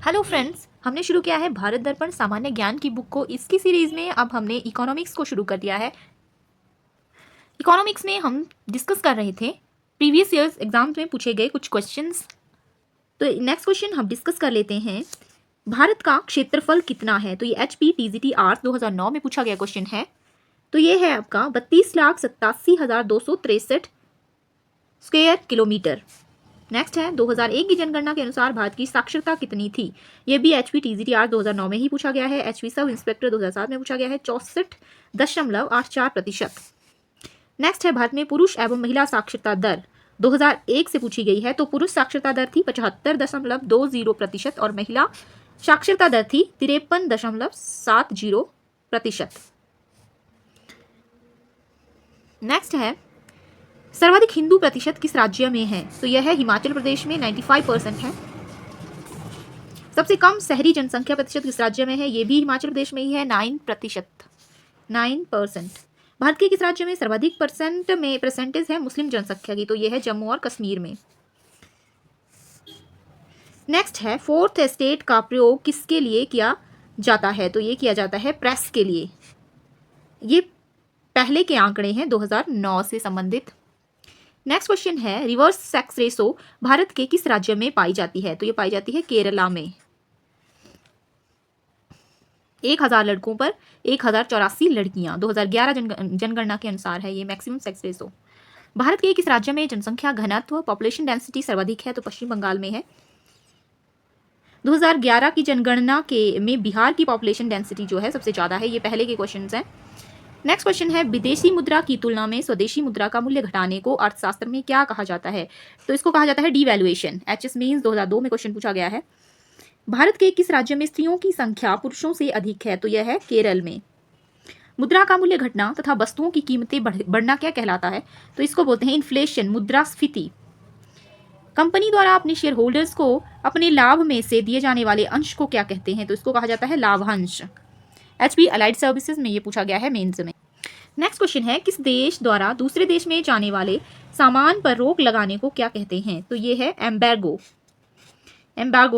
Hello friends, हमने शुरू किया है भारत दर्पण सामान्य ज्ञान की बुक को। इसकी सीरीज में अब हमने इकोनॉमिक्स को शुरू कर दिया है। इकोनॉमिक्स में हम डिस्कस कर रहे थे प्रीवियस ईयर्स एग्जाम्स में पूछे गए कुछ क्वेश्चंस। तो नेक्स्ट क्वेश्चन हम डिस्कस कर लेते हैं, भारत का क्षेत्रफल कितना है। तो ये HPTGT 2009 में पूछा गया क्वेश्चन है। तो ये है आपका 32,87,263 स्क्वायर किलोमीटर। नेक्स्ट है 2001 की जनगणना के अनुसार भारत की साक्षरता कितनी थी। ये भी HPTGT 2009 में ही पूछा गया है। HP सब इंस्पेक्टर 2007 में पूछा गया है, 64.84%। नेक्स्ट है भारत में पुरुष एवं महिला साक्षरता दर 2001 से पूछी गई है। तो पुरुष साक्षरता दर थी 75.20% और महिला साक्षरता दर थी 53.70%। नेक्स्ट है सर्वाधिक हिंदू प्रतिशत किस राज्य में है। तो यह है हिमाचल प्रदेश में 95% है। सबसे कम शहरी जनसंख्या प्रतिशत किस राज्य में है। ये भी हिमाचल प्रदेश में ही है, 9%। भारत के किस राज्य में सर्वाधिक परसेंटेज है मुस्लिम जनसंख्या की। तो यह है जम्मू और कश्मीर में। नेक्स्ट है फोर्थ एस्टेट का प्रयोग किसके लिए किया जाता है। तो ये किया जाता है प्रेस के लिए। ये पहले के आंकड़े हैं 2009 से संबंधित। नेक्स्ट क्वेश्चन है रिवर्स सेक्स रेशो भारत के किस राज्य में पाई जाती है। तो ये पाई जाती है केरला में। 1000 लड़कों पर 1084 लड़कियां 2011 जनगणना के अनुसार है ये मैक्सिमम सेक्स रेशो। भारत के किस राज्य में जनसंख्या घनत्व पॉपुलेशन डेंसिटी सर्वाधिक है। तो पश्चिम बंगाल में है। 2011 की जनगणना के में बिहार की पॉपुलेशन डेंसिटी जो है सबसे ज्यादा है। ये पहले के क्वेश्चन हैं। नेक्स्ट क्वेश्चन है विदेशी मुद्रा की तुलना में स्वदेशी मुद्रा का मूल्य घटाने को अर्थशास्त्र में क्या कहा जाता है। तो इसको कहा जाता है डीवैल्यूएशन। HS मीन्स 2002 में क्वेश्चन पूछा गया है। भारत के किस राज्य में स्त्रियों की संख्या पुरुषों से अधिक है। तो यह है केरल में। मुद्रा का मूल्य घटना तथा वस्तुओं की कीमतें बढ़ना क्या कहलाता है। तो इसको बोलते हैं इन्फ्लेशन, मुद्रास्फीति। कंपनी द्वारा अपने शेयर होल्डर्स को अपने लाभ में से दिए जाने वाले अंश को क्या कहते हैं। तो इसको कहा जाता है लाभांश। HP अलाइड सर्विसेज में ये पूछा गया है मेंस में। नेक्स्ट क्वेश्चन है किस देश द्वारा दूसरे देश में जाने वाले सामान पर रोक लगाने को क्या कहते हैं। तो ये है एम्बार्गो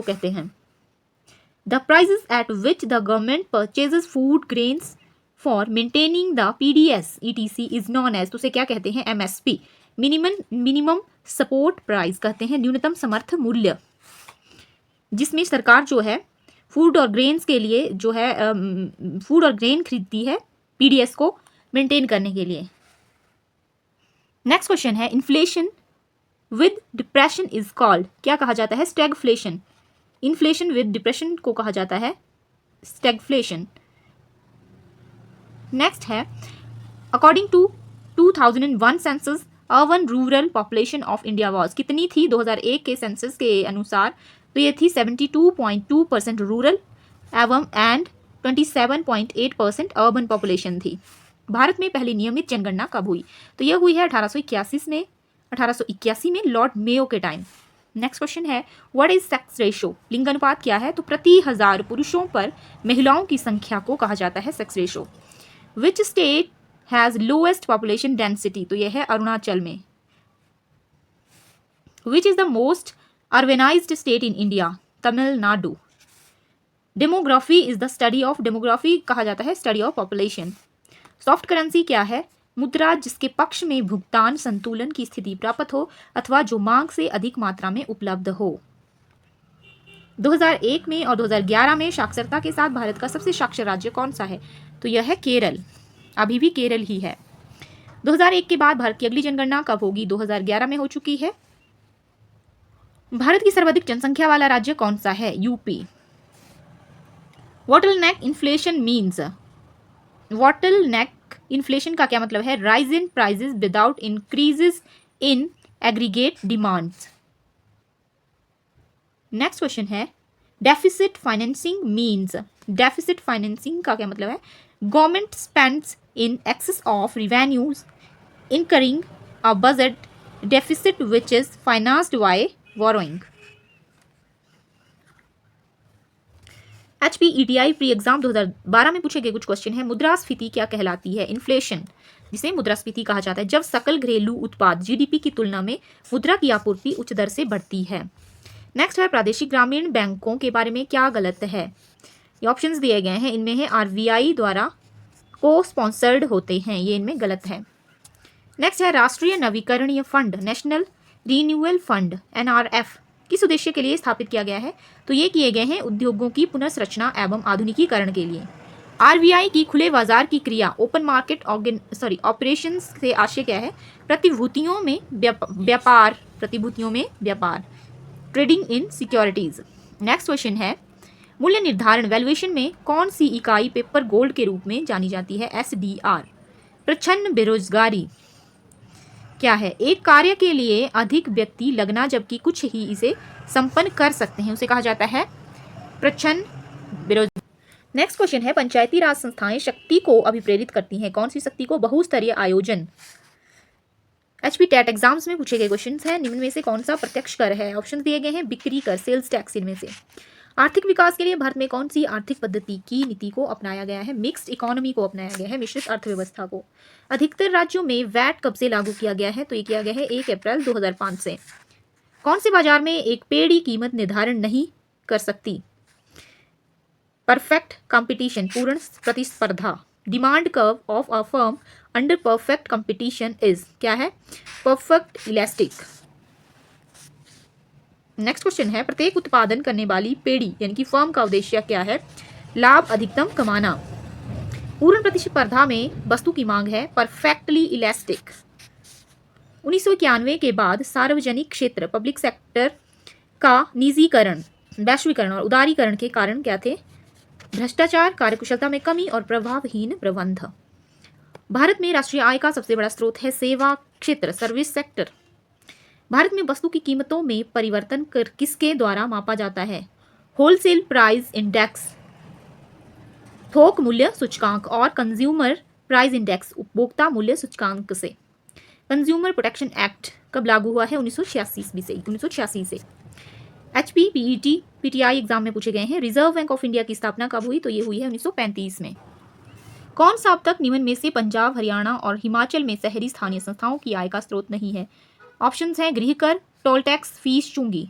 कहते हैं। The prices at which the government purchases food grains for maintaining the PDS ETC is known as. तो उसे क्या कहते हैं MSP, मिनिमम सपोर्ट प्राइस कहते हैं, न्यूनतम समर्थ मूल्य, जिसमें सरकार जो है फूड और ग्रेन्स के लिए जो है फूड और ग्रेन खरीदती है PDS को मेंटेन करने के लिए। नेक्स्ट क्वेश्चन है inflation with depression is called, क्या कहा जाता है स्टैगफ्लेशन। इन्फ्लेशन विद डिप्रेशन को कहा जाता है स्टैगफ्लेशन। नेक्स्ट है according to 2001 census urban rural population of India was, कितनी थी 2001 के सेंसस के अनुसार। तो ये थी 72.2% रूरल एवं एंड 27.8% अर्बन पॉपुलेशन थी। भारत में पहली नियमित जनगणना कब हुई। तो यह हुई है 1881 में लॉर्ड मेयो के टाइम। नेक्स्ट क्वेश्चन है व्हाट इज सेक्स रेशो, लिंगानुपात क्या है। तो प्रति 1000 पुरुषों पर महिलाओं की संख्या को कहा जाता है sex ratio. Which state has lowest population density. तो यह है अरुणाचल में। Which is the most urbanised state in India. Tamil Nadu. Demography is the study of, demography कहा जाता है study of population. Soft currency क्या है, मुद्रा जिसके पक्ष में भुगतान संतुलन की स्थिति प्राप्त हो अथवा जो मांग से अधिक मात्रा में उपलब्ध हो। 2001 में और 2011 में साक्षरता के साथ भारत का सबसे साक्षर राज्य कौन सा है। तो यह है केरल, अभी भी केरल ही है। 2001 के बाद भारत की अगली जनगणना कब होगी। 2011 में हो चुकी है। भारत की सर्वाधिक जनसंख्या वाला राज्य कौन सा है। UP। Bottleneck inflation means, bottleneck inflation का क्या मतलब है rise in prices without increases in aggregate demands. Next question है deficit financing means, deficit financing का क्या मतलब है government spends in excess of revenues incurring a budget deficit which is financed by borrowing. HPETI pre exam 2012 में पूछे गए कुछ question है मुद्रास्फीति क्या कहलाती है। इन्फ्लेशन जिसे मुद्रास्फीति कहा जाता है जब सकल घरेलू उत्पाद GDP की तुलना में मुद्रा की आपूर्ति उच्च दर से बढ़ती है। नेक्स्ट है प्रादेशिक ग्रामीण बैंकों के बारे में क्या गलत है। ये ऑप्शंस दिए गए हैं, इनमें है आरबीआई द्वारा को स्पॉन्सर्ड होते हैं, ये इनमें गलत है। नेक्स्ट है राष्ट्रीय नवीकरणीय fund national renewal fund NRF किस उद्देश्य के लिए स्थापित किया गया है। तो ये किए गए हैं उद्योगों की पुनर्संरचना एवं आधुनिकीकरण के लिए। आरबीआई की खुले बाजार की क्रिया ओपन मार्केट ऑपरेशंस से आशय क्या है, प्रतिभूतियों में व्यापार trading in securities. Next question है मूल्य निर्धारण वैल्यूएशन में कौन सी इकाई पेपर गोल्ड के रूप में जानी जाती है। एसडीआर। प्रच्छन्न बेरोजगारी क्या है, एक कार्य के लिए अधिक व्यक्ति लगना जबकि कुछ ही इसे संपन्न कर सकते हैं, उसे कहा जाता है प्रच्छन्न बेरोजगारी। नेक्स्ट क्वेश्चन है पंचायती राज संस्थाएं शक्ति को अभिप्रेरित करती हैं, कौन सी शक्ति को। बहुस्तरीय आयोजन। एचपी टेट एग्जाम्स में पूछे गए क्वेश्चन है, निम्न में से कौन सा प्रत्यक्ष कर है। ऑप्शन दिए गए हैं बिक्री कर, सेल्स टैक्स। इनमें से आर्थिक विकास के लिए भारत में कौन सी आर्थिक पद्धति की नीति को अपनाया गया है। मिक्स्ड इकोनॉमी को अपनाया गया है, मिश्रित अर्थव्यवस्था को। अधिकतर राज्यों में वैट कब से लागू किया गया है। तो ये किया गया है 1 अप्रैल 2005 से। कौन से बाजार में एक पेड़ी कीमत निर्धारण नहीं कर सकती। परफेक्ट कंपटीशन, पूर्ण प्रतिस्पर्धा। Demand curve of a firm under perfect competition is क्या है, परफेक्ट इलास्टिक। नेक्स्ट क्वेश्चन है प्रत्येक उत्पादन करने वाली पेड़ी यानी कि फर्म का उद्देश्य क्या है, लाभ अधिकतम कमाना। पूर्ण प्रतिस्पर्धा में वस्तु की मांग है परफेक्टली इलास्टिक। 1991 के बाद सार्वजनिक क्षेत्र पब्लिक सेक्टर का निजीकरण, वैश्वीकरण और उदारीकरण के कारण क्या थे, भ्रष्टाचार, कार्यकुशलता में कमी और प्रभावहीन प्रबंध। भारत में राष्ट्रीय आय का सबसे बड़ा स्रोत है सेवा क्षेत्र, सर्विस सेक्टर। भारत में वस्तु की कीमतों में परिवर्तन कर किसके द्वारा मापा जाता है, होलसेल प्राइस इंडेक्स, थोक मूल्य सूचकांक और कंज्यूमर प्राइस इंडेक्स, उपभोक्ता मूल्य सूचकांक से। कंज्यूमर प्रोटेक्शन एक्ट कब लागू हुआ है, 1986 से। एचपी पीईटी पीटीआई एग्जाम में पूछे गए हैं, रिजर्व बैंक ऑफ इंडिया की स्थापना कब हुई। तो ये हुई है 1935 में। कौन सा अब तक निम्न में से पंजाब, हरियाणा और हिमाचल में शहरी स्थानीय संस्थाओं की आय का स्रोत नहीं है। ऑप्शंस हैं गृह कर, टोल टैक्स, फीस, चुंगी।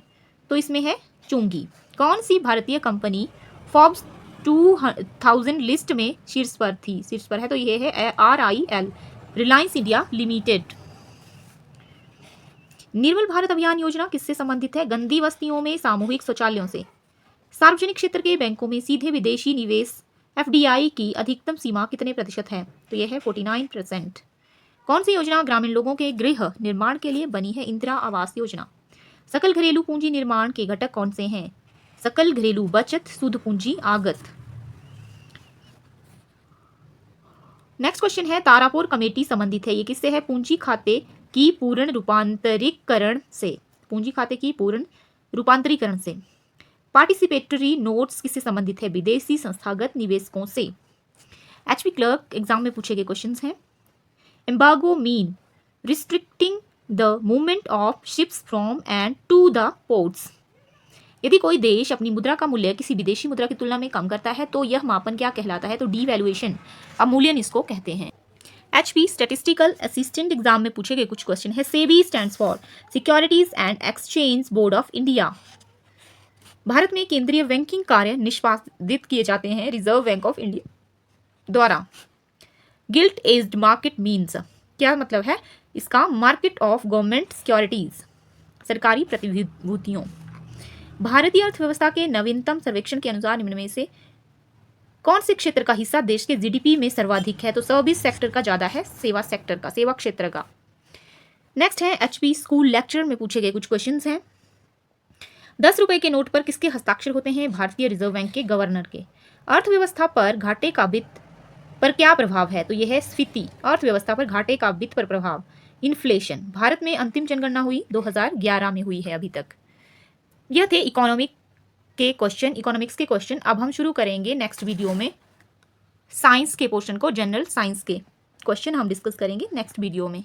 तो इसमें है चुंगी। कौन सी भारतीय कंपनी फोर्ब्स 2000 लिस्ट में शीर्ष पर है। तो ये है RIL, रिलायंस इंडिया लिमिटेड। निर्मल भारत अभियान योजना किससे संबंधित है, गंदी बस्तियों में सामूहिक शौचालयों से। सार्वजनिक क्षेत्र के बैंकों में सीधे विदेशी निवेश FDI की अधिकतम सीमा कितने प्रतिशत है। तो यह है 49%। कौन सी योजना ग्रामीण लोगों के गृह निर्माण के लिए बनी है, इंदिरा आवास योजना। सकल घरेलू पूंजी निर्माण के घटक कौन से हैं, सकल घरेलू बचत, शुद्ध पूंजी, आगत। नेक्स्ट क्वेश्चन है तारापुर कमेटी संबंधित है, ये किससे है, पूंजी खाते की पूर्ण रूपांतरीकरण से, पूंजी खाते की पूर्ण रूपांतरीकरण से। पार्टिसिपेटरी नोट्स किससे संबंधित है, विदेशी संस्थागत निवेशकों से। एचपी क्लर्क एग्जाम में पूछे गए क्वेश्चंस हैं, embargo mean restricting the movement of ships from and to the ports. यदि कोई देश अपनी मुद्रा का मूल्य किसी विदेशी मुद्रा की तुलना में कम करता है तो यह मापन क्या कहलाता है। तो डीवैल्यूएशन, अवमूल्यन इसको कहते हैं। एचपी स्टैटिस्टिकल असिस्टेंट एग्जाम में पूछे गए कुछ क्वेश्चन है, SEBI stands for securities and exchange board of India. Bharat में केंद्रीय बैंकिंग कार्य निष्पादित किए जाते हैं रिजर्व बैंक ऑफ इंडिया द्वारा। गिल्ट एज्ड मार्केट मीन्स क्या मतलब है इसका, मार्केट ऑफ गवर्नमेंट सिक्योरिटीज, सरकारी प्रतिभूतियों। भारतीय अर्थव्यवस्था के नवीनतम सर्वेक्षण के अनुसार निम्न में से कौन से क्षेत्र का हिस्सा देश के जीडीपी में सर्वाधिक है। तो सर्विस सेक्टर का ज्यादा है, सेवा सेक्टर का, सेवा क्षेत्र का। नेक्स्ट है एचपी स्कूल लेक्चर में पूछे गए कुछ क्वेश्चंस हैं। 10 रुपए के नोट पर किसके हस्ताक्षर होते हैं, भारतीय रिजर्व बैंक के गवर्नर के। अर्थव्यवस्था पर घाटे का वित्त पर क्या प्रभाव है। तो यह है स्फीति, अर्थव्यवस्था पर घाटे का वित्त पर प्रभाव, इन्फ्लेशन। भारत में अंतिम जनगणना हुई 2011 में हुई है अभी तक। यह थे इकोनॉमिक्स के क्वेश्चन। अब हम शुरू करेंगे नेक्स्ट वीडियो में साइंस के पोर्शन को, जनरल साइंस के क्वेश्चन हम डिस्कस करेंगे नेक्स्ट वीडियो में।